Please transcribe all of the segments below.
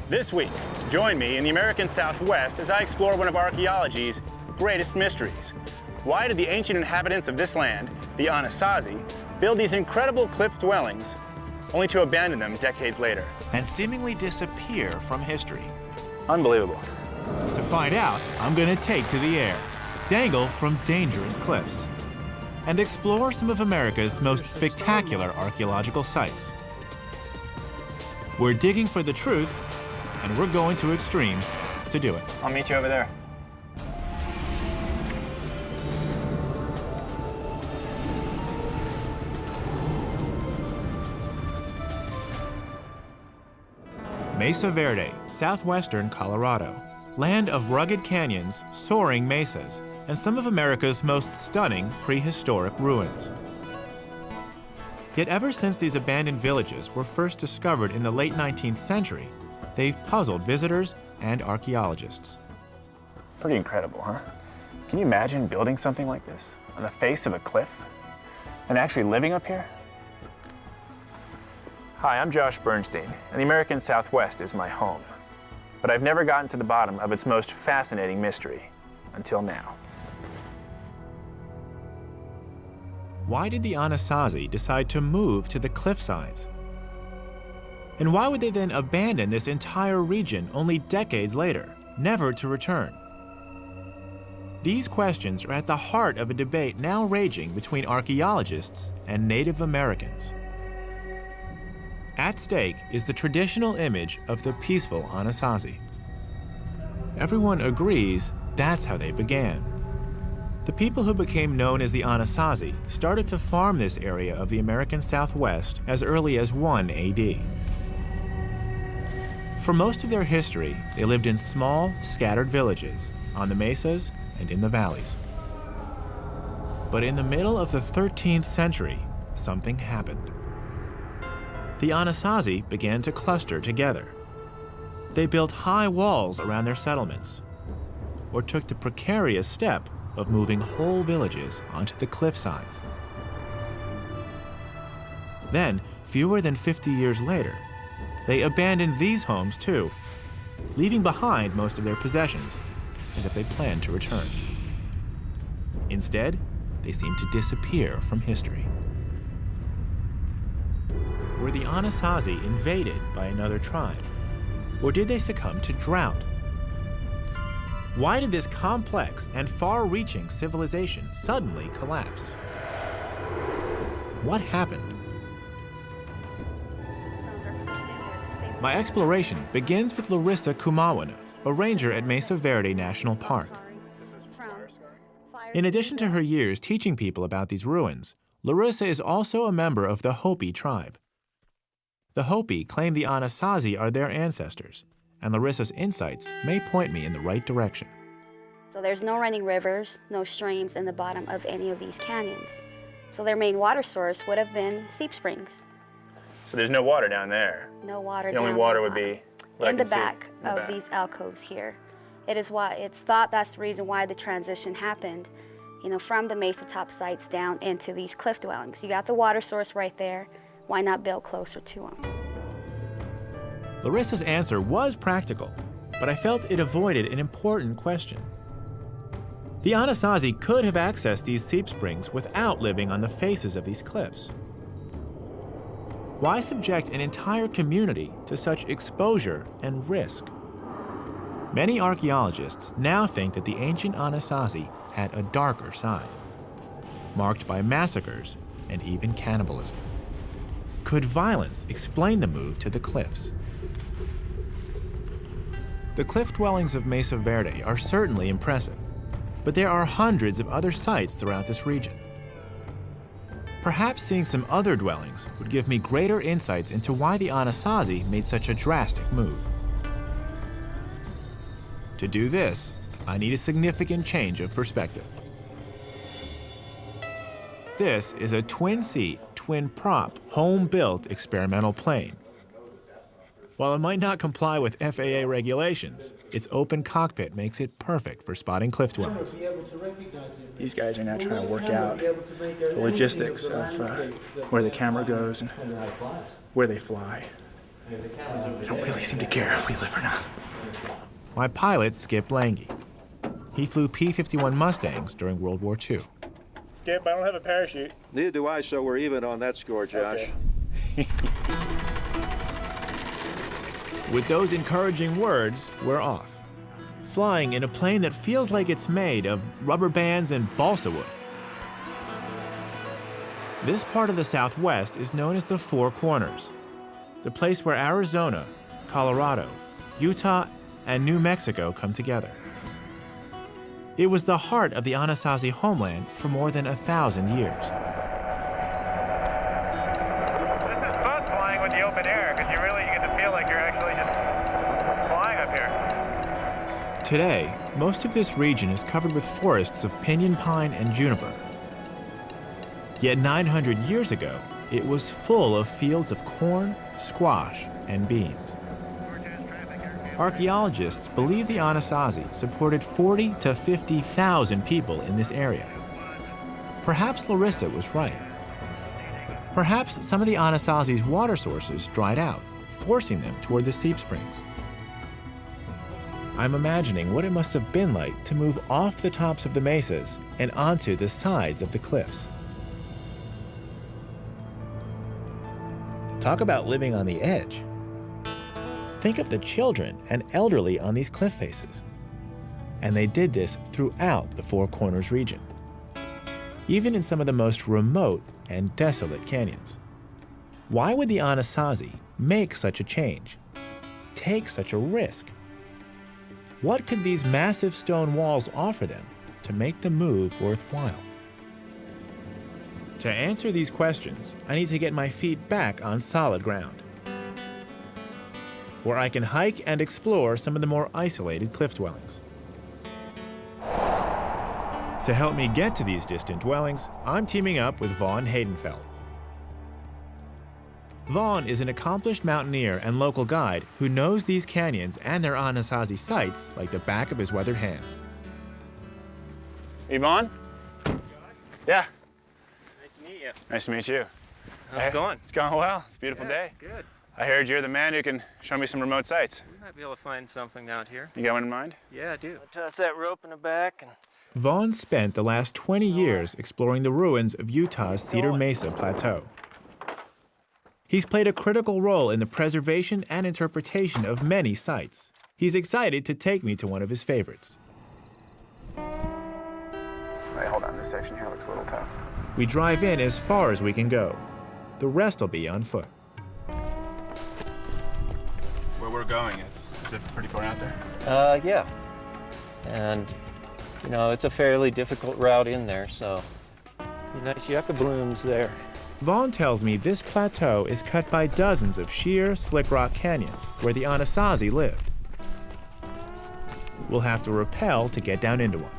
This week, join me in the American Southwest as I explore one of archaeology's greatest mysteries. Why did the ancient inhabitants of this land, the Anasazi, build these incredible cliff dwellings, only to abandon them decades later? And seemingly disappear from history. Unbelievable. To find out, I'm gonna take to the air, dangle from dangerous cliffs, and explore some of America's most spectacular archaeological sites. We're digging for the truth, and we're going to extremes to do it. I'll meet you over there. Mesa Verde, southwestern Colorado. Land of rugged canyons, soaring mesas, and some of America's most stunning prehistoric ruins. Yet ever since these abandoned villages were first discovered in the late 19th century, they've puzzled visitors and archaeologists. Pretty incredible, huh? Can you imagine building something like this on the face of a cliff and actually living up here? Hi, I'm Josh Bernstein, and the American Southwest is my home. But I've never gotten to the bottom of its most fascinating mystery until now. Why did the Anasazi decide to move to the cliffsides? And why would they then abandon this entire region only decades later, never to return? These questions are at the heart of a debate now raging between archaeologists and Native Americans. At stake is the traditional image of the peaceful Anasazi. Everyone agrees that's how they began. The people who became known as the Anasazi started to farm this area of the American Southwest as early as 1 AD. For most of their history, they lived in small, scattered villages on the mesas and in the valleys. But in the middle of the 13th century, something happened. The Anasazi began to cluster together. They built high walls around their settlements, or took the precarious step of moving whole villages onto the cliff sides. Then, fewer than 50 years later, they abandoned these homes too, leaving behind most of their possessions, as if they planned to return. Instead, they seemed to disappear from history. Were the Anasazi invaded by another tribe? Or did they succumb to drought? Why did this complex and far-reaching civilization suddenly collapse? What happened? My exploration begins with Larissa Kumawana, a ranger at Mesa Verde National Park. In addition to her years teaching people about these ruins, Larissa is also a member of the Hopi tribe. The Hopi claim the Anasazi are their ancestors, and Larissa's insights may point me in the right direction. So there's no running rivers, no streams in the bottom of any of these canyons. So their main water source would have been seep springs. So there's no water down there? No water The down only water the would be in the back of these alcoves here. It is why it's thought that's the reason why the transition happened, from the mesa top sites down into these cliff dwellings. You got the water source right there. Why not build closer to them? Larissa's answer was practical, but I felt it avoided an important question. The Anasazi could have accessed these seep springs without living on the faces of these cliffs. Why subject an entire community to such exposure and risk? Many archaeologists now think that the ancient Anasazi had a darker side, marked by massacres and even cannibalism. Could violence explain the move to the cliffs? The cliff dwellings of Mesa Verde are certainly impressive, but there are hundreds of other sites throughout this region. Perhaps seeing some other dwellings would give me greater insights into why the Anasazi made such a drastic move. To do this, I need a significant change of perspective. This is a twin-seat, twin-prop, home-built experimental plane. While it might not comply with FAA regulations, its open cockpit makes it perfect for spotting cliff dwellings. These guys are now trying to work out the logistics of where the camera goes and where they fly. They don't really seem to care if we live or not. My pilot, Skip Lange. He flew P-51 Mustangs during World War II. Skip, I don't have a parachute. Neither do I, so we're even on that score, Josh. Okay. With those encouraging words, we're off. Flying in a plane that feels like it's made of rubber bands and balsa wood. This part of the Southwest is known as the Four Corners, the place where Arizona, Colorado, Utah, and New Mexico come together. It was the heart of the Anasazi homeland for more than 1,000 years. This is fun flying with the open air because you get to feel like you're actually just flying up here. Today, most of this region is covered with forests of pinyon pine and juniper. Yet 900 years ago, it was full of fields of corn, squash, and beans. Archaeologists believe the Anasazi supported 40 to 50,000 people in this area. Perhaps Larissa was right. Perhaps some of the Anasazi's water sources dried out, forcing them toward the seep springs. I'm imagining what it must have been like to move off the tops of the mesas and onto the sides of the cliffs. Talk about living on the edge. Think of the children and elderly on these cliff faces. And they did this throughout the Four Corners region, even in some of the most remote and desolate canyons. Why would the Anasazi make such a change, take such a risk? What could these massive stone walls offer them to make the move worthwhile? To answer these questions, I need to get my feet back on solid ground, where I can hike and explore some of the more isolated cliff dwellings. To help me get to these distant dwellings, I'm teaming up with Vaughn Haydenfeld. Vaughn is an accomplished mountaineer and local guide who knows these canyons and their Anasazi sites like the back of his weathered hands. Yvonne? Yeah. Nice to meet you. Nice to meet you. How's it going? It's going well. It's a beautiful day. Good. I heard you're the man who can show me some remote sites. We might be able to find something out here. You got one in mind? Yeah, I do. I'll toss that rope in the back and... Vaughn spent the last 20 years exploring the ruins of Utah's Cedar Mesa Plateau. He's played a critical role in the preservation and interpretation of many sites. He's excited to take me to one of his favorites. Wait, hold on. This section here looks a little tough. We drive in as far as we can go. The rest will be on foot. Where we're going, is it pretty far out there? Yeah. And, you know, it's a fairly difficult route in there, so... Some nice yucca blooms there. Vaughn tells me this plateau is cut by dozens of sheer, slick rock canyons where the Anasazi lived. We'll have to rappel to get down into one.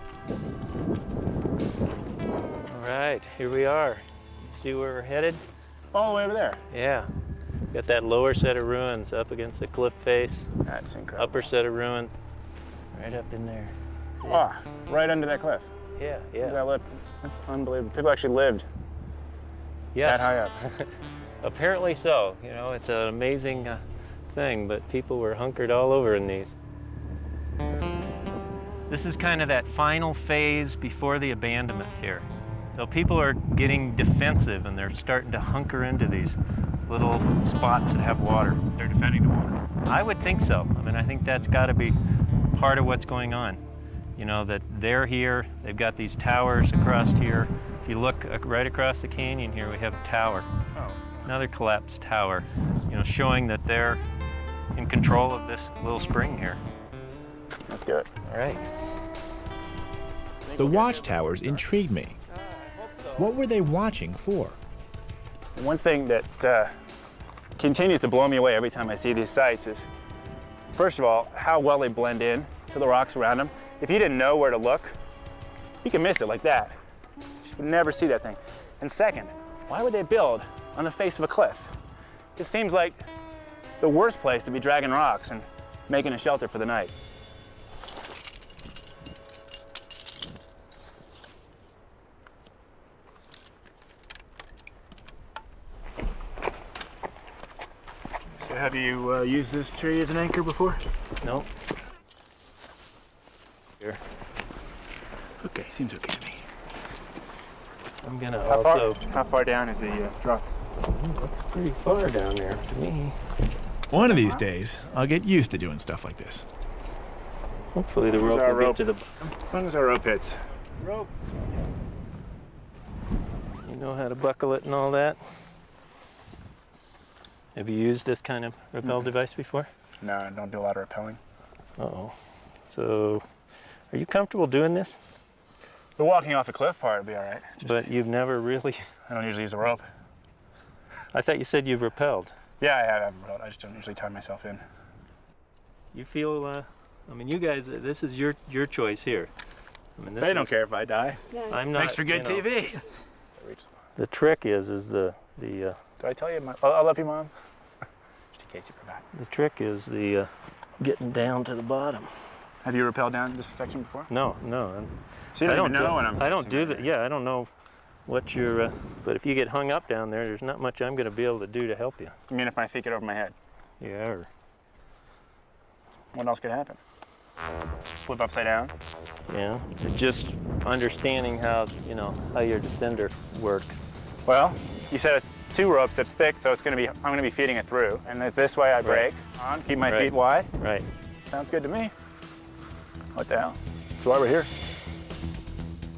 All right, here we are. See where we're headed? All the way over there. Yeah. Got that lower set of ruins up against the cliff face. That's incredible. Upper set of ruins right up in there. See? Ah, right under that cliff. Yeah, yeah. That's unbelievable. People actually lived Yes. that high up. Apparently so. You know, it's an amazing thing, but people were hunkered all over in these. This is kind of that final phase before the abandonment here. So people are getting defensive and they're starting to hunker into these little spots that have water. They're defending the water. I would think so. I mean, I think that's got to be part of what's going on. You know, that they're here, they've got these towers across here. If you look right across the canyon here, we have a tower. Oh. Another collapsed tower, you know, showing that they're in control of this little spring here. Let's do it. All right. The watchtowers intrigued me. What were they watching for? One thing that continues to blow me away every time I see these sites is, first of all, how well they blend in to the rocks around them. If you didn't know where to look, you can miss it like that. You would never see that thing. And second, why would they build on the face of a cliff? It seems like the worst place to be dragging rocks and making a shelter for the night. So Have you used this tree as an anchor before? No. Here. Okay, seems okay to me. I'm gonna also. How far down is the straw? Looks pretty far down there to me. One of these days, I'll get used to doing stuff like this. Hopefully the rope will get to the. As long as our rope hits. Rope. You know how to buckle it and all that? Have you used this kind of rappel device before? No, I don't do a lot of rappelling. Uh-oh. So, are you comfortable doing this? The walking off the cliff part would be all right. But you've never really... I don't usually use a rope. I thought you said you've rappelled. Yeah, I have rappelled. I just don't usually tie myself in. You feel, I mean, you guys, this is your choice here. I mean, They don't care if I die. I'm not, Thanks for good TV. The trick is the Did I tell you? I love you, Mom. Just in case you forgot. the trick is the getting down to the bottom. Have you rappelled down this section before? No. So you don't even know when I'm. I don't do that. Yeah, I don't know what you're. But if you get hung up down there, there's not much I'm going to be able to do to help you. You mean if my feet get over my head? Yeah. Or, What else could happen? Flip upside down? yeah. Just understanding how how your descender works. Well, you said it's 2 ropes that's thick, so I'm gonna be feeding it through. And if this way I break on, keep my feet wide. Right. Sounds good to me. What the hell? That's why we're here.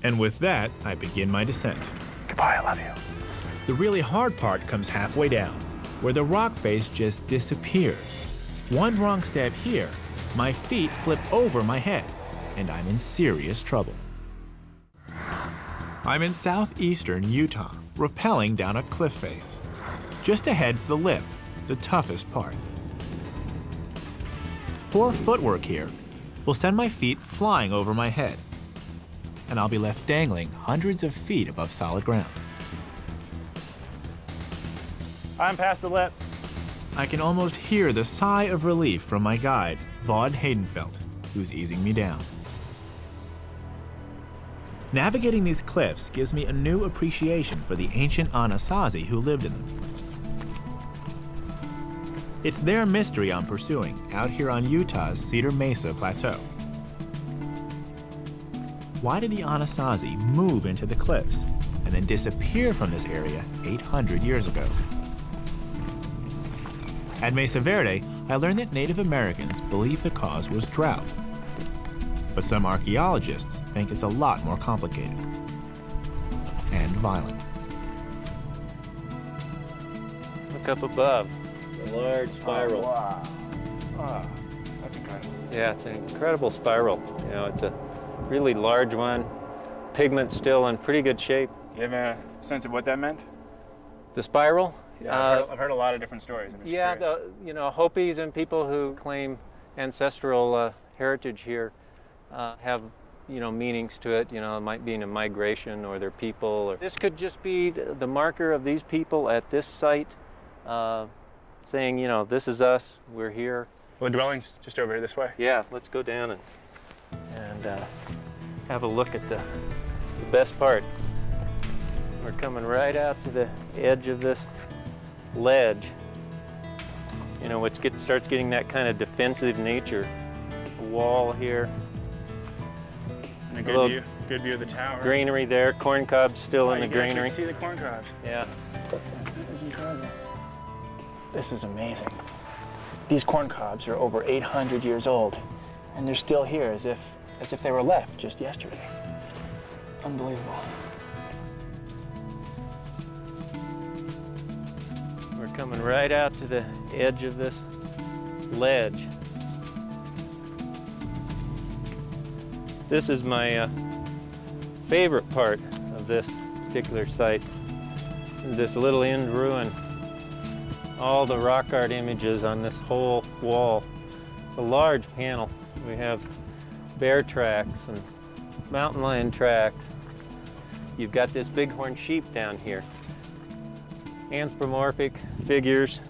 And with that, I begin my descent. Goodbye, I love you. The really hard part comes halfway down, where the rock face just disappears. One wrong step here, my feet flip over my head, and I'm in serious trouble. I'm in southeastern Utah, rappelling down a cliff face. Just ahead's the lip, the toughest part. Poor footwork here will send my feet flying over my head, and I'll be left dangling hundreds of feet above solid ground. I'm past the lip. I can almost hear the sigh of relief from my guide, Vaughn Haydenfeld, who's easing me down. Navigating these cliffs gives me a new appreciation for the ancient Anasazi who lived in them. It's their mystery I'm pursuing out here on Utah's Cedar Mesa Plateau. Why did the Anasazi move into the cliffs and then disappear from this area 800 years ago? At Mesa Verde, I learned that Native Americans believe the cause was drought. But some archaeologists think it's a lot more complicated and violent. Look up above, the large spiral. Oh, wow. Oh, that's incredible. Yeah, it's an incredible spiral. It's a really large one. Pigment still in pretty good shape. You have a sense of what that meant? The spiral? Yeah, I've heard a lot of different stories. I'm just curious. Hopis and people who claim ancestral heritage here have, meanings to it. It might be in a migration or their people. Or this could just be the marker of these people at this site, saying, this is us. We're here. Well, the dwelling's just over here this way. Yeah, let's go down and have a look at the best part. We're coming right out to the edge of this ledge, which starts getting that kind of defensive nature. A wall here. And a good view of the tower. Greenery there, corn cobs still in the You can greenery. actually see the corn cobs. Yeah. That is incredible. This is amazing. These corn cobs are over 800 years old, and they're still here as if they were left just yesterday. Unbelievable. We're coming right out to the edge of this ledge. This is my favorite part of this particular site. This little end ruin. All the rock art images on this whole wall. It's a large panel. We have bear tracks and mountain lion tracks. You've got this bighorn sheep down here. Anthropomorphic figures.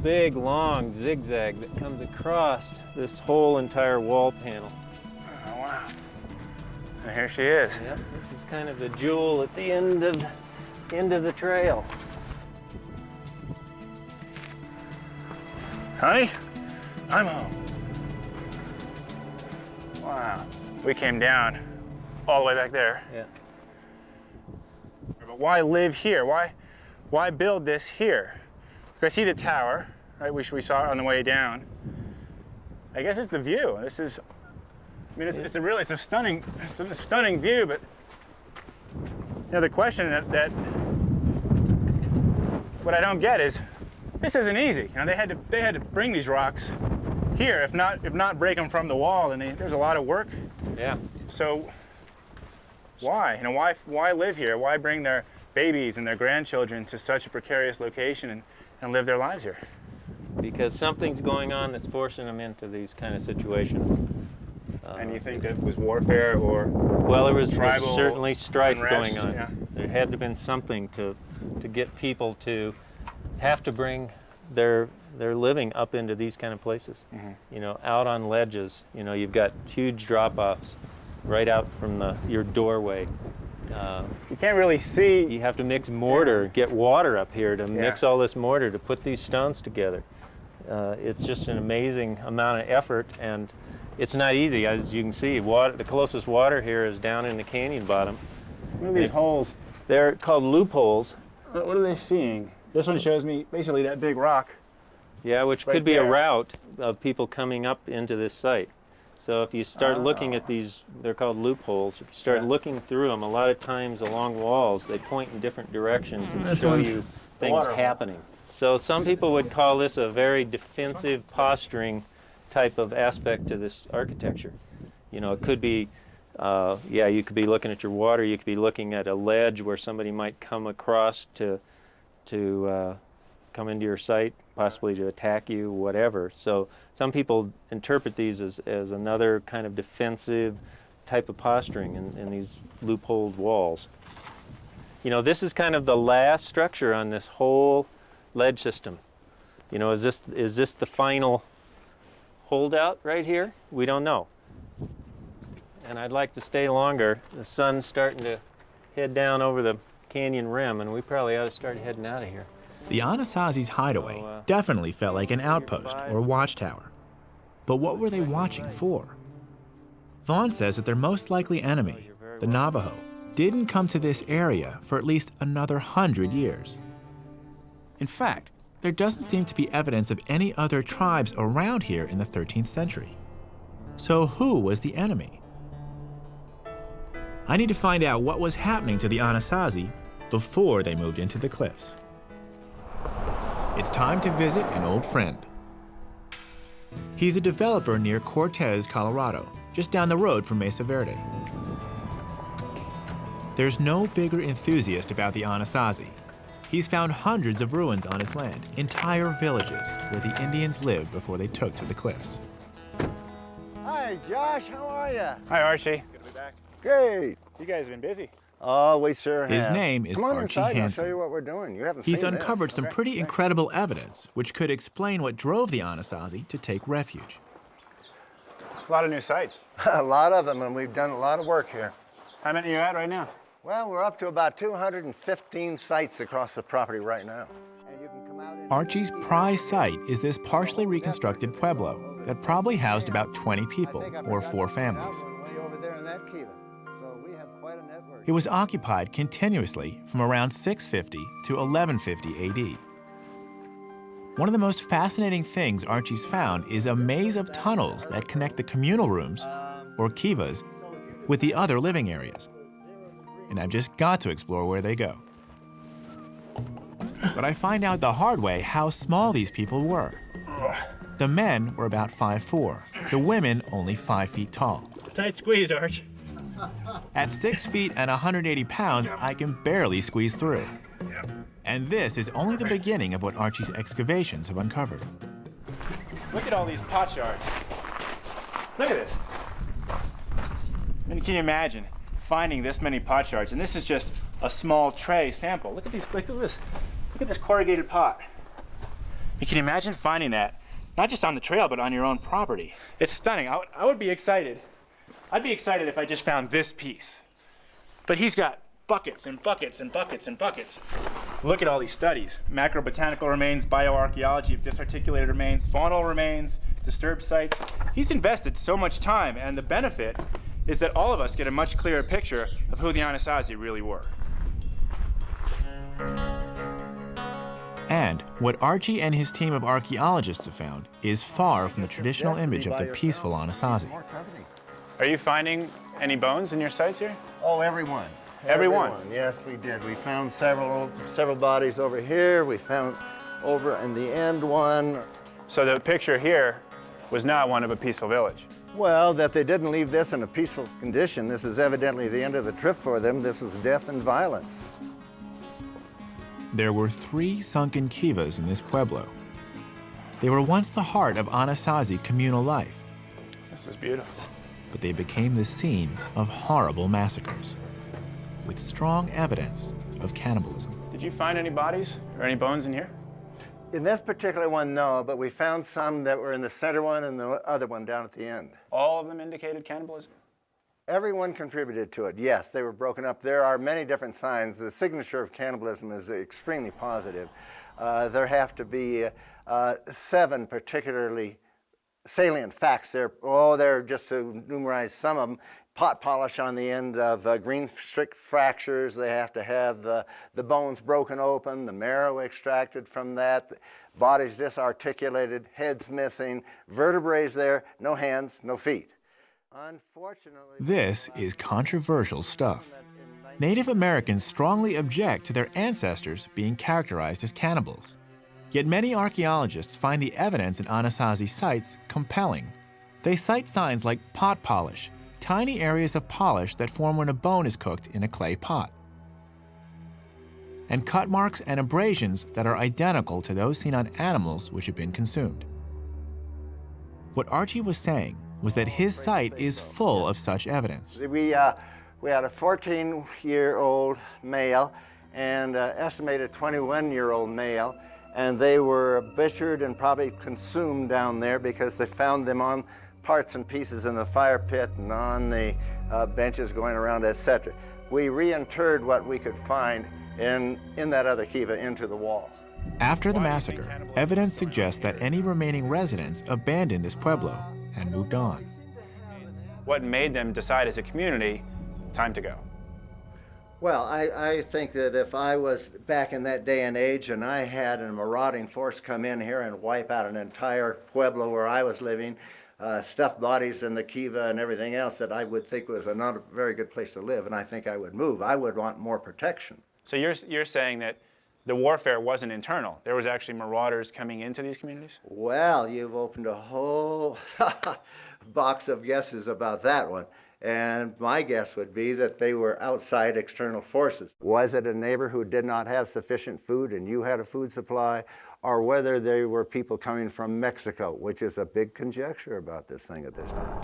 Big, long zigzag that comes across this whole entire wall panel. Oh, wow. And here she is. Yep, this is kind of the jewel at the end of the trail. Honey, I'm home. Wow. We came down all the way back there. Yeah. But why live here? Why build this here? I see the tower, right, which we saw on the way down. I guess it's the view. This is, I mean, it's a stunning view, but you know, the question that what I don't get is, this isn't easy. You know, they had to bring these rocks here, if not break them from the wall, and there's a lot of work. Yeah. So why? You know, why live here? Why bring their babies and their grandchildren to such a precarious location and live their lives here? Because something's going on that's forcing them into these kind of situations. And you think that was warfare or well, there was tribal certainly strife unrest, going on. yeah. There had to have been something to get people to have to bring their living up into these kind of places. Mm-hmm. You know, out on ledges. You know, you've got huge drop-offs right out from your doorway. You can't really see. You have to mix mortar, get water up here to mix all this mortar to put these stones together. It's just an amazing amount of effort, and it's not easy. As you can see, the closest water here is down in the canyon bottom. What are these holes? They're called loopholes. What are they seeing? This one shows me basically that big rock. Yeah, which Right could be there. a route of people coming up into this site. So if you start looking at these, they're called loopholes. If you start looking through them, a lot of times along walls, they point in different directions and show you things water hole. happening. So some people would call this a very defensive posturing type of aspect to this architecture. You know, it could be, you could be looking at your water, you could be looking at a ledge where somebody might come across to come into your site, possibly to attack you, whatever. So some people interpret these as another kind of defensive type of posturing in these loopholed walls. You know, this is kind of the last structure on this whole ledge system. You know, is this the final holdout right here? We don't know. And I'd like to stay longer. The sun's starting to head down over the canyon rim, and we probably ought to start heading out of here. The Anasazi's hideaway definitely felt like an outpost or watchtower. But what were they watching for? Vaughn says that their most likely enemy, the Navajo, didn't come to this area for at least another 100 years. In fact, there doesn't seem to be evidence of any other tribes around here in the 13th century. So who was the enemy? I need to find out what was happening to the Anasazi before they moved into the cliffs. It's time to visit an old friend. He's a developer near Cortez, Colorado, just down the road from Mesa Verde. There's no bigger enthusiast about the Anasazi. He's found hundreds of ruins on his land, entire villages where the Indians lived before they took to the cliffs. Hi, Josh. How are you? Hi, Archie. Good to be back. Great. You guys have been busy. Oh, we sure have. His name is Come on Archie inside and I'll Hansen. show you what we're doing. You haven't He's seen uncovered this. some Okay. pretty incredible evidence which could explain what drove the Anasazi to take refuge. A lot of new sites. A lot of them, and we've done a lot of work here. How many are you at right now? Well, we're up to about 215 sites across the property right now. And you can come out and Archie's prize site is this partially reconstructed pueblo that probably housed about 20 people, or 4 families. way over there in that kiva. So we have quite a network. It was occupied continuously from around 650 to 1150 AD. One of the most fascinating things Archie's found is a maze of tunnels that connect the communal rooms, or kivas, with the other living areas. And I've just got to explore where they go. But I find out the hard way how small these people were. The men were about 5'4", the women only 5 feet tall. Tight squeeze, Arch. At 6 feet and 180 pounds, I can barely squeeze through. And this is only the beginning of what Archie's excavations have uncovered. Look at all these pot shards. Look at this. I mean, can you imagine finding this many pot shards? And this is just a small tray sample. Look at these. Look at this. Look at this corrugated pot. You can imagine finding that, not just on the trail, but on your own property. It's stunning. I would be excited. I'd be excited if I just found this piece. But he's got buckets and buckets and buckets and buckets. Look at all these studies. Macrobotanical remains, bioarchaeology of disarticulated remains, faunal remains, disturbed sites. He's invested so much time, and the benefit is that all of us get a much clearer picture of who the Anasazi really were. And what Archie and his team of archaeologists have found is far from the traditional image of the peaceful Anasazi. Are you finding any bones in your sites here? Oh, everyone. Everyone? Yes, we did. We found several bodies over here. We found over in the end one. So the picture here was not one of a peaceful village. Well, that they didn't leave this in a peaceful condition. This is evidently the end of the trip for them. This is death and violence. There were 3 sunken kivas in this pueblo. They were once the heart of Anasazi communal life, This is beautiful. but they became the scene of horrible massacres, with strong evidence of cannibalism. Did you find any bodies or any bones in here? In this particular one, no, but we found some that were in the center one and the other one down at the end. All of them indicated cannibalism? Everyone contributed to it. Yes, they were broken up. There are many different signs. The signature of cannibalism is extremely positive. There have to be 7 particularly salient facts. They're just to numerize some of them. Pot polish on the end of green strict fractures. They have to have the bones broken open, the marrow extracted from that, bodies disarticulated, heads missing, vertebrae there, no hands, no feet. Unfortunately, This is controversial stuff. Native Americans strongly object to their ancestors being characterized as cannibals. Yet many archaeologists find the evidence in Anasazi sites compelling. They cite signs like pot polish, tiny areas of polish that form when a bone is cooked in a clay pot, and cut marks and abrasions that are identical to those seen on animals which have been consumed. What Archie was saying was that his site is full of such evidence. we had a 14-year-old male and estimated 21-year-old male, and they were butchered and probably consumed down there because they found them on parts and pieces in the fire pit and on the benches going around, etc. We reinterred what we could find in that other kiva into the wall. After the massacre, evidence suggests that any remaining residents abandoned this pueblo and moved on. What made them decide as a community, time to go? Well, I think that if I was back in that day and age and I had a marauding force come in here and wipe out an entire pueblo where I was living, stuffed bodies in the kiva and everything else, that I would think was not a very good place to live, and I think I would move. I would want more protection. So you're saying that the warfare wasn't internal. There was actually marauders coming into these communities? Well, you've opened a whole box of guesses about that one. And my guess would be that they were outside external forces. Was it a neighbor who did not have sufficient food and you had a food supply? Or whether they were people coming from Mexico, which is a big conjecture about this thing at this time.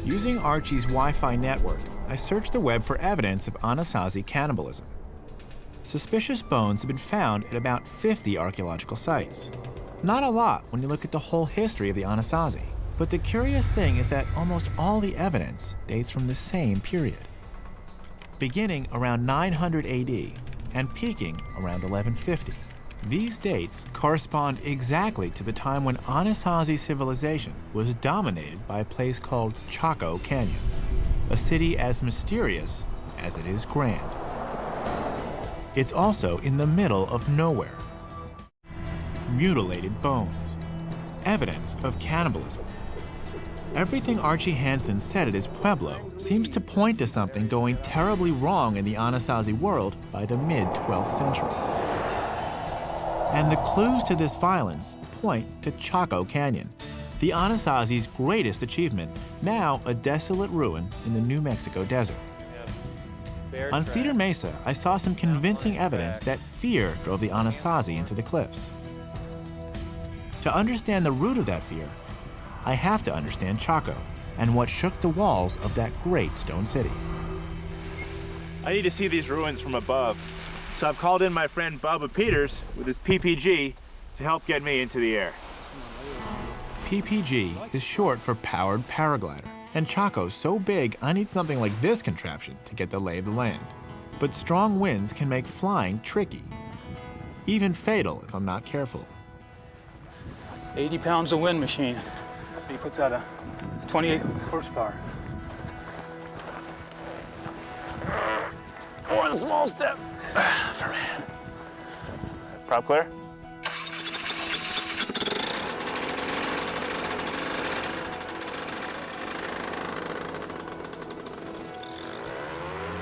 Using Archie's Wi-Fi network, I searched the web for evidence of Anasazi cannibalism. Suspicious bones have been found at about 50 archaeological sites. Not a lot when you look at the whole history of the Anasazi, but the curious thing is that almost all the evidence dates from the same period, beginning around 900 AD and peaking around 1150. These dates correspond exactly to the time when Anasazi civilization was dominated by a place called Chaco Canyon, a city as mysterious as it is grand. It's also in the middle of nowhere. Mutilated bones, evidence of cannibalism. Everything Archie Hansen said at his pueblo seems to point to something going terribly wrong in the Anasazi world by the mid-12th century. And the clues to this violence point to Chaco Canyon, the Anasazi's greatest achievement, now a desolate ruin in the New Mexico desert. On Cedar Mesa, I saw some convincing evidence that fear drove the Anasazi into the cliffs. To understand the root of that fear, I have to understand Chaco and what shook the walls of that great stone city. I need to see these ruins from above, so I've called in my friend Bubba Peters with his PPG to help get me into the air. PPG is short for Powered Paraglider, and Chaco's so big I need something like this contraption to get the lay of the land. But strong winds can make flying tricky, even fatal if I'm not careful. 80 pounds of wind machine. He puts out a 28 horsepower. One small step for man. Prop clear?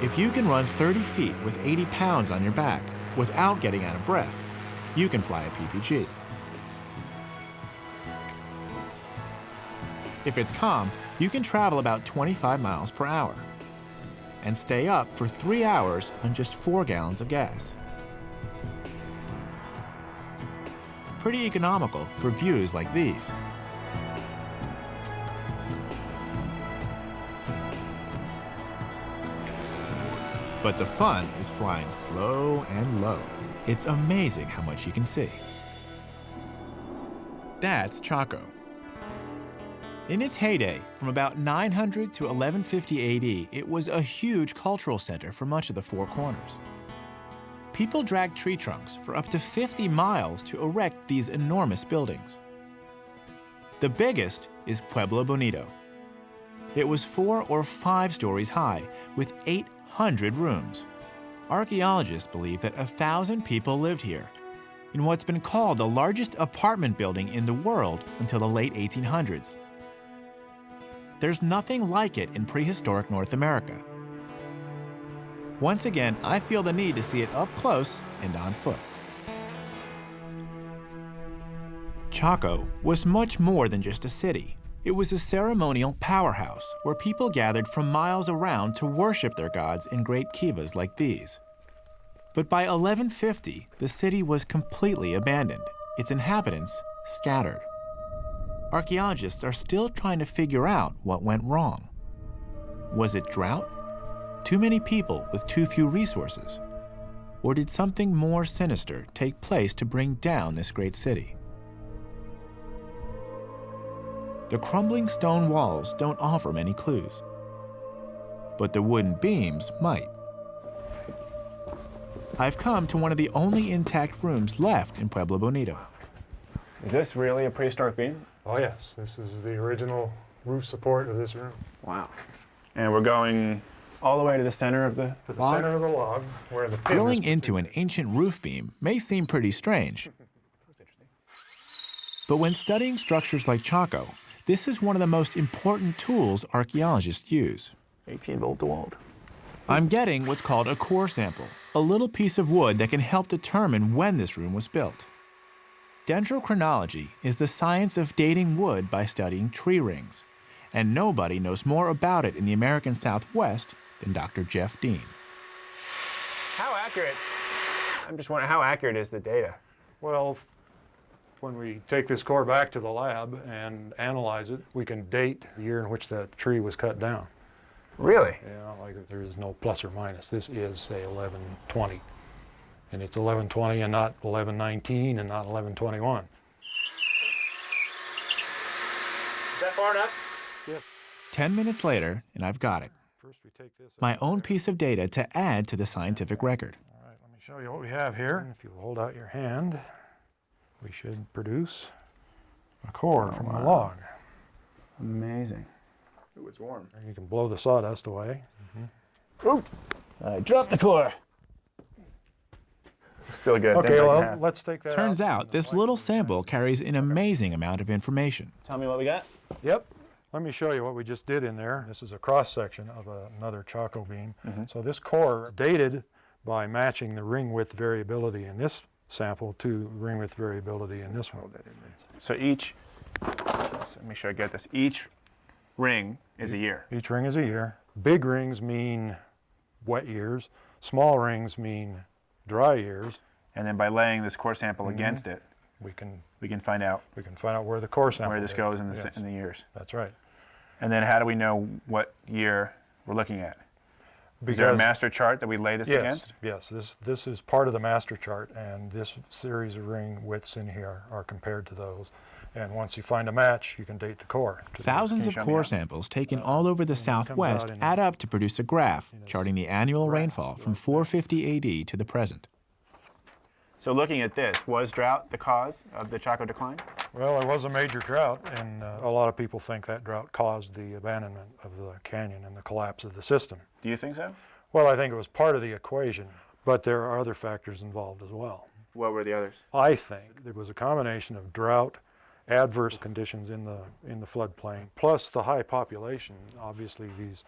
If you can run 30 feet with 80 pounds on your back without getting out of breath, you can fly a PPG. If it's calm, you can travel about 25 miles per hour and stay up for 3 hours on just 4 gallons of gas. Pretty economical for views like these. But the fun is flying slow and low. It's amazing how much you can see. That's Chaco. In its heyday, from about 900 to 1150 AD, it was a huge cultural center for much of the Four Corners. People dragged tree trunks for up to 50 miles to erect these enormous buildings. The biggest is Pueblo Bonito. It was 4 or 5 stories high, with 800 rooms. Archaeologists believe that 1,000 people lived here, in what's been called the largest apartment building in the world until the late 1800s. There's nothing like it in prehistoric North America. Once again, I feel the need to see it up close and on foot. Chaco was much more than just a city. It was a ceremonial powerhouse where people gathered from miles around to worship their gods in great kivas like these. But by 1150, the city was completely abandoned, its inhabitants scattered. Archaeologists are still trying to figure out what went wrong. Was it drought? Too many people with too few resources? Or did something more sinister take place to bring down this great city? The crumbling stone walls don't offer many clues, but the wooden beams might. I've come to one of the only intact rooms left in Pueblo Bonito. Is this really a prehistoric beam? Oh yes, this is the original roof support of this room. Wow. And we're going all the way to the center of the log? Center of the log, where the pin Drilling is. into an ancient roof beam may seem pretty strange. But when studying structures like Chaco, this is one of the most important tools archaeologists use. 18-volt DeWalt. I'm getting what's called a core sample, a little piece of wood that can help determine when this room was built. Dendrochronology is the science of dating wood by studying tree rings, and nobody knows more about it in the American Southwest than Dr. Jeff Dean. How accurate, I'm just wondering, how accurate is the data? Well, when we take this core back to the lab and analyze it, we can date the year in which that tree was cut down. Really? Yeah, like there is no plus or minus. This is, say, 1120. And it's 1120 and not 1119 and not 1121. Is that far enough? Yes. 10 minutes later, and I've got it. First we take this My out own there. piece of data to add to the scientific record. All right, let me show you what we have here. If you hold out your hand, we should produce a core from the log. Amazing. Ooh, it's warm. You can blow the sawdust away. Ooh, I dropped the core. Still good. Okay, well, let's take that Turns out. out this little sample carries an amazing amount of information. Tell me what we got. Yep. Let me show you what we just did in there. This is a cross-section of another Chaco beam. So this core is dated by matching the ring width variability in this sample to ring width variability in this one. So each, let me sure I get this. Each ring is a year. Each ring is a year. Big rings mean wet years. Small rings mean dry years. And then by laying this core sample against it, We can find out find out where the core sample where this is. goes in the, Yes, in the years. that's right. And then how do we know what year we're looking at? Is there a master chart that we lay this against? Yes, this is part of the master chart, and this series of ring widths in here are compared to those. And once you find a match, you can date the core. Thousands of core samples taken all over the Southwest add up to produce a graph charting the annual rainfall from 450 AD to the present. So looking at this, was drought the cause of the Chaco decline? Well, there was a major drought, and a lot of people think that drought caused the abandonment of the canyon and the collapse of the system. Do you think so? Well, I think it was part of the equation, but there are other factors involved as well. What were the others? I think there was a combination of drought, adverse conditions in the floodplain, plus the high population. Obviously, these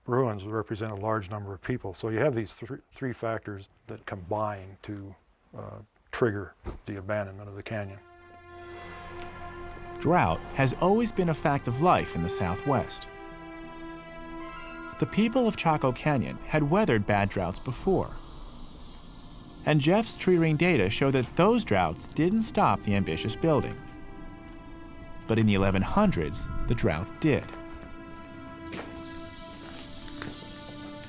ruins represent a large number of people. So you have these three factors that combine to trigger the abandonment of the canyon. Drought has always been a fact of life in the Southwest. The people of Chaco Canyon had weathered bad droughts before. And Jeff's tree ring data show that those droughts didn't stop the ambitious building. But in the 1100s, the drought did.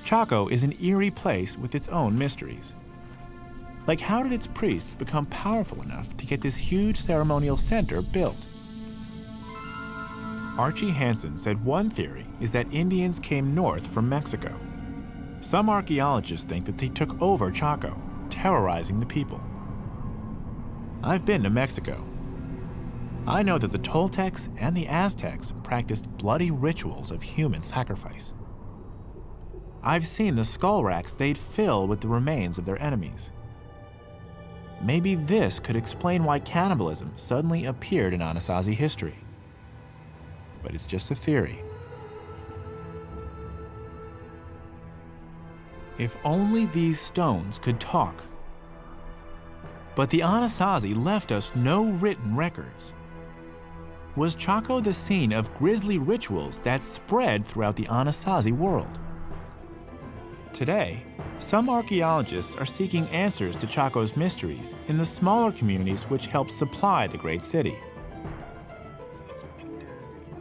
Chaco is an eerie place with its own mysteries. Like, how did its priests become powerful enough to get this huge ceremonial center built? Archie Hansen said one theory is that Indians came north from Mexico. Some archaeologists think that they took over Chaco, terrorizing the people. I've been to Mexico. I know that the Toltecs and the Aztecs practiced bloody rituals of human sacrifice. I've seen the skull racks they'd fill with the remains of their enemies. Maybe this could explain why cannibalism suddenly appeared in Anasazi history. But it's just a theory. If only these stones could talk. But the Anasazi left us no written records. Was Chaco the scene of grisly rituals that spread throughout the Anasazi world? Today, some archaeologists are seeking answers to Chaco's mysteries in the smaller communities which help supply the great city.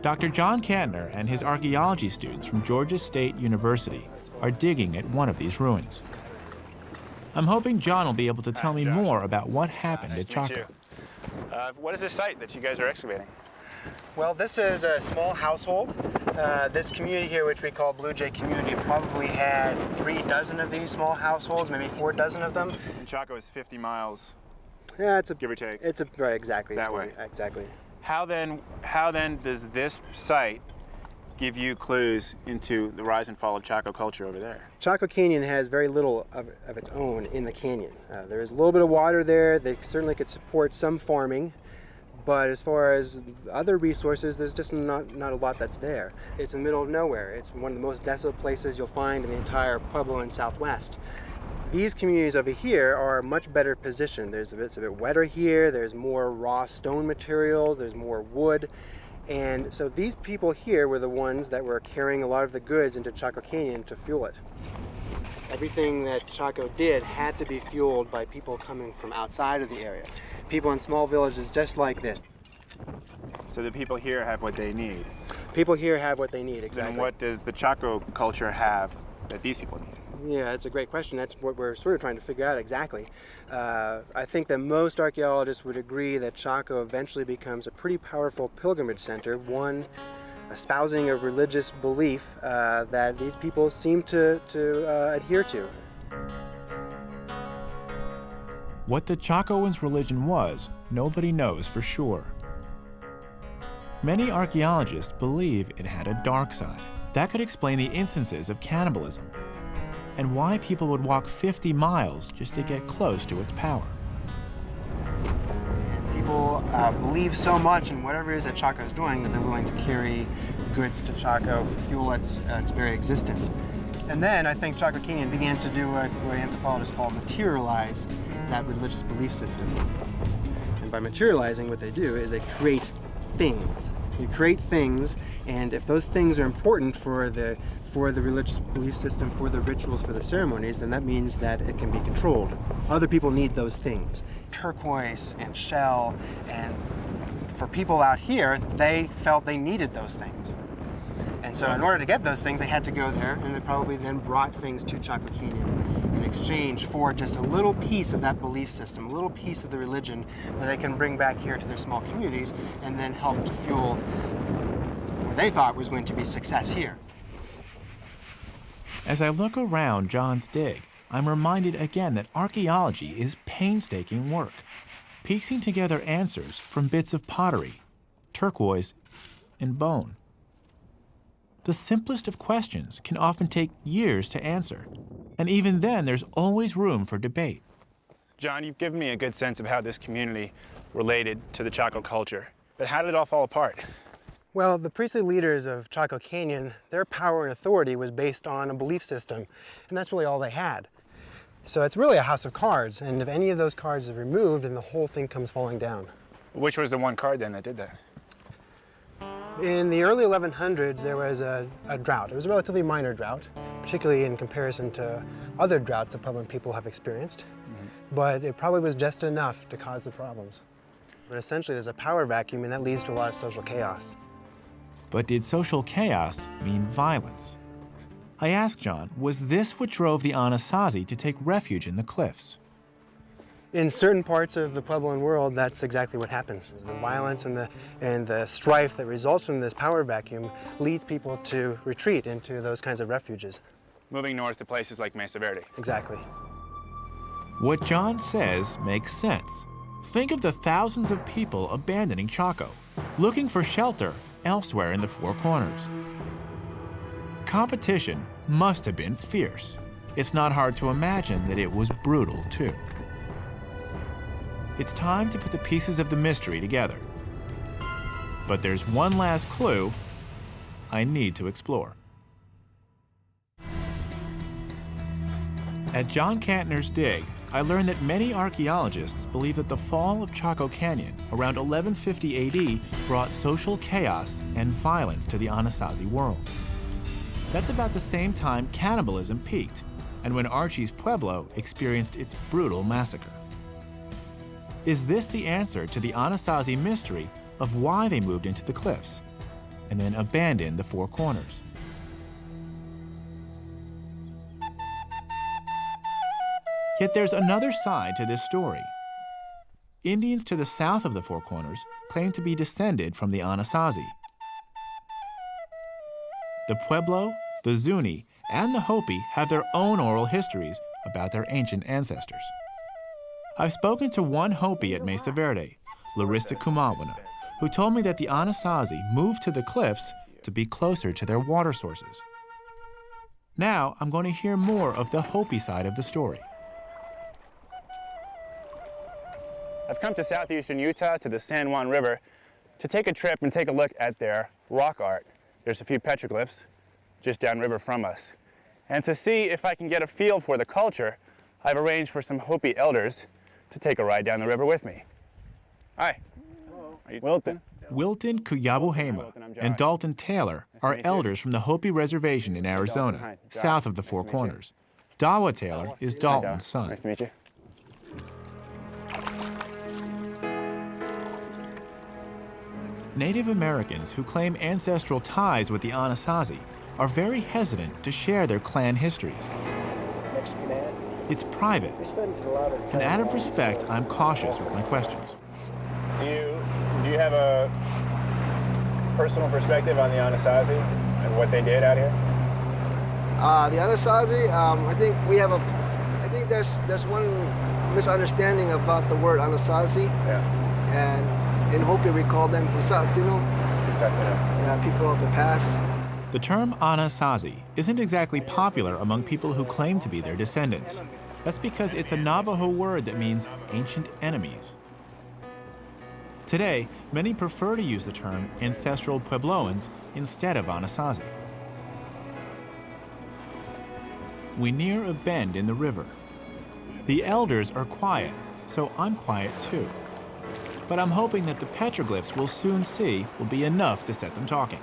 Dr. John Kantner and his archaeology students from Georgia State University are digging at one of these ruins. I'm hoping John will be able to tell me more about what happened at Chaco. What is this site that you guys are excavating? Well, this is a small household. This community here, which we call Blue Jay Community, probably had 3 dozen of these small households, maybe 4 dozen of them. And Chaco is 50 miles, yeah, give or take. It's right, exactly. That way. Exactly. How then does this site give you clues into the rise and fall of Chaco culture over there? Chaco Canyon has very little of its own in the canyon. There is a little bit of water there. They certainly could support some farming. But as far as other resources, there's just not a lot that's there. It's in the middle of nowhere. It's one of the most desolate places you'll find in the entire Pueblo and Southwest. These communities over here are much better positioned. It's a bit wetter here. There's more raw stone materials. There's more wood. And so these people here were the ones that were carrying a lot of the goods into Chaco Canyon to fuel it. Everything that Chaco did had to be fueled by people coming from outside of the area. People in small villages just like this. So the people here have what they need. People here have what they need, exactly. And what does the Chaco culture have that these people need? Yeah, that's a great question. That's what we're sort of trying to figure out exactly. I think that most archaeologists would agree that Chaco eventually becomes a pretty powerful pilgrimage center, one espousing a religious belief that these people seem to adhere to. What the Chacoans' religion was, nobody knows for sure. Many archaeologists believe it had a dark side. That could explain the instances of cannibalism and why people would walk 50 miles just to get close to its power. People believe so much in whatever it is that Chaco is doing that they're willing to carry goods to Chaco, fuel its very existence. And then I think Chaco Canyon began to do what anthropologists call materialize that religious belief system. And by materializing, what they do is they create things. You create things, and if those things are important for the religious belief system, for the rituals, for the ceremonies, then that means that it can be controlled. Other people need those things. Turquoise and shell, and for people out here, they felt they needed those things. And so in order to get those things, they had to go there, and they probably then brought things to Chaco Canyon in exchange for just a little piece of that belief system, a little piece of the religion that they can bring back here to their small communities and then help to fuel what they thought was going to be success here. As I look around John's dig, I'm reminded again that archaeology is painstaking work, piecing together answers from bits of pottery, turquoise, and bone. The simplest of questions can often take years to answer, and even then there's always room for debate. John, you've given me a good sense of how this community related to the Chaco culture, but how did it all fall apart? Well, the priestly leaders of Chaco Canyon, their power and authority was based on a belief system, and that's really all they had. So it's really a house of cards, and if any of those cards are removed, then the whole thing comes falling down. Which was the one card then that did that? In the early 1100s, there was a drought. It was a relatively minor drought, particularly in comparison to other droughts that Puebloan people have experienced, but it probably was just enough to cause the problems. But essentially, there's a power vacuum, and that leads to a lot of social chaos. But did social chaos mean violence? I asked John, was this what drove the Anasazi to take refuge in the cliffs? In certain parts of the Puebloan world, that's exactly what happens. The violence and the strife that results from this power vacuum leads people to retreat into those kinds of refuges. Moving north to places like Mesa Verde. Exactly. What John says makes sense. Think of the thousands of people abandoning Chaco, looking for shelter elsewhere in the Four Corners. Competition must have been fierce. It's not hard to imagine that it was brutal, too. It's time to put the pieces of the mystery together. But there's one last clue I need to explore. At John Cantner's dig, I learned that many archaeologists believe that the fall of Chaco Canyon around 1150 AD brought social chaos and violence to the Anasazi world. That's about the same time cannibalism peaked, and when Archie's Pueblo experienced its brutal massacre. Is this the answer to the Anasazi mystery of why they moved into the cliffs and then abandoned the Four Corners? Yet there's another side to this story. Indians to the south of the Four Corners claim to be descended from the Anasazi. The Pueblo, the Zuni, and the Hopi have their own oral histories about their ancient ancestors. I've spoken to one Hopi at Mesa Verde, Larissa Kumawana, who told me that the Anasazi moved to the cliffs to be closer to their water sources. Now I'm going to hear more of the Hopi side of the story. I've come to southeastern Utah to the San Juan River to take a trip and take a look at their rock art. There's a few petroglyphs just downriver from us. And to see if I can get a feel for the culture, I've arranged for some Hopi elders to take a ride down the river with me. Hi. Hello. Are you Wilton? Wilton Kuyabuhema and Dalton Taylor are elders from the Hopi Reservation in Arizona, south of the Four Corners. Dawa Taylor is Dalton's son. Nice to meet you. Native Americans who claim ancestral ties with the Anasazi are very hesitant to share their clan histories. It's private, and out of respect, I'm cautious with my questions. Do you have a personal perspective on the Anasazi and what they did out here? The Anasazi, I think there's one misunderstanding about the word Anasazi. Yeah. And in Hopi we call them Hisatsino. Hisatsino. People of the past. The term Anasazi isn't exactly popular among people who claim to be their descendants. That's because it's a Navajo word that means ancient enemies. Today, many prefer to use the term ancestral Puebloans instead of Anasazi. We near a bend in the river. The elders are quiet, so I'm quiet too. But I'm hoping that the petroglyphs we'll soon see will be enough to set them talking.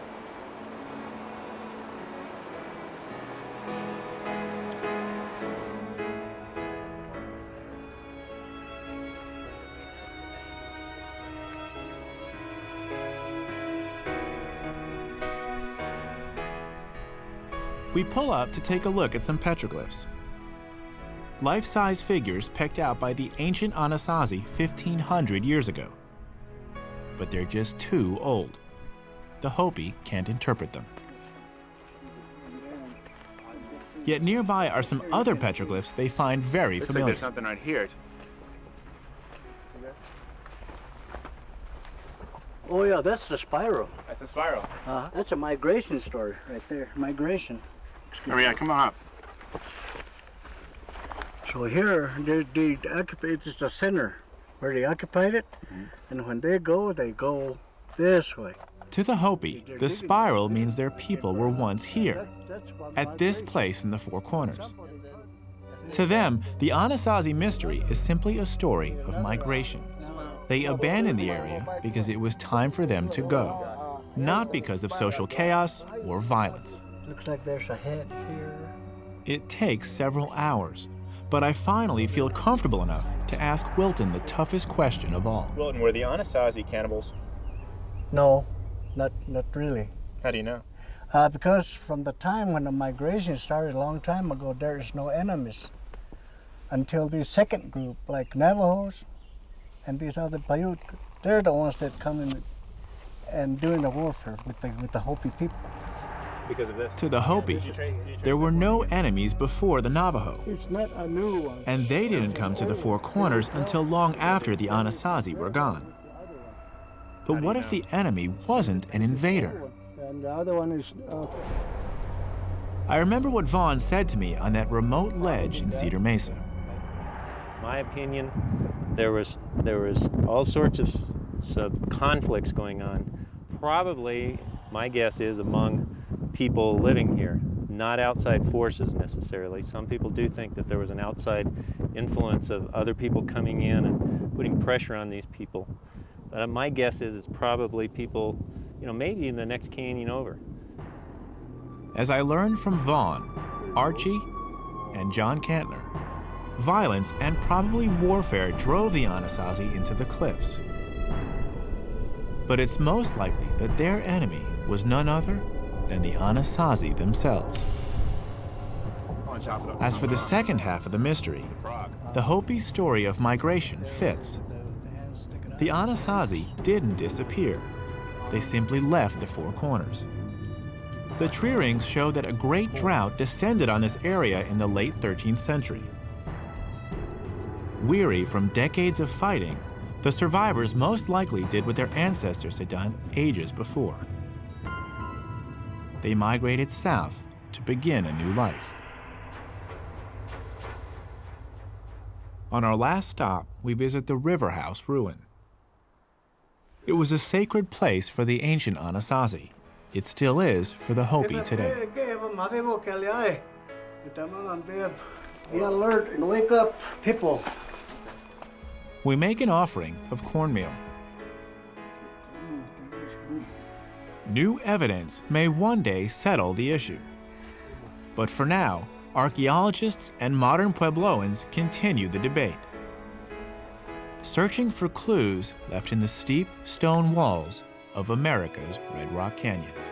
We pull up to take a look at some petroglyphs. Life-size figures pecked out by the ancient Anasazi 1,500 years ago. But they're just too old. The Hopi can't interpret them. Yet nearby are some other petroglyphs they find very familiar. Looks like there's something right here. Oh yeah, that's the spiral. That's a spiral. That's a migration story right there. Migration. Oh yeah, come on up. So here, they occupy, it's the center where they occupied it, and when they go this way. To the Hopi, the spiral means their people were once here, at this place in the Four Corners. To them, the Anasazi mystery is simply a story of migration. They abandoned the area because it was time for them to go, not because of social chaos or violence. Looks like there's a head here. It takes several hours, but I finally feel comfortable enough to ask Wilton the toughest question of all. Wilton, were the Anasazi cannibals? No, not really. How do you know? Because from the time when the migration started a long time ago, there is no enemies. Until the second group, like Navajos and these other Paiute, they're the ones that come in and doing the warfare with the Hopi people. Because of this? To the Hopi, there were no enemies before the Navajo. It's not a new one. And they didn't come to the Four Corners until long after the Anasazi were gone. But what if the enemy wasn't an invader? And the other one is... I remember what Vaughn said to me on that remote ledge in Cedar Mesa. My opinion, there was all sorts of conflicts going on. Probably, my guess is, among people living here, not outside forces necessarily. Some people do think that there was an outside influence of other people coming in and putting pressure on these people. But my guess is it's probably people, maybe in the next canyon over. As I learned from Vaughn, Archie, and John Cantner, violence and probably warfare drove the Anasazi into the cliffs. But it's most likely that their enemy was none other than the Anasazi themselves. As for the second half of the mystery, the Hopi story of migration fits. The Anasazi didn't disappear. They simply left the Four Corners. The tree rings show that a great drought descended on this area in the late 13th century. Weary from decades of fighting, the survivors most likely did what their ancestors had done ages before. They migrated south to begin a new life. On our last stop, we visit the River House ruin. It was a sacred place for the ancient Anasazi. It still is for the Hopi today. Be alert and wake up, people. We make an offering of cornmeal. New evidence may one day settle the issue. But for now, archaeologists and modern Puebloans continue the debate, searching for clues left in the steep stone walls of America's Red Rock Canyons.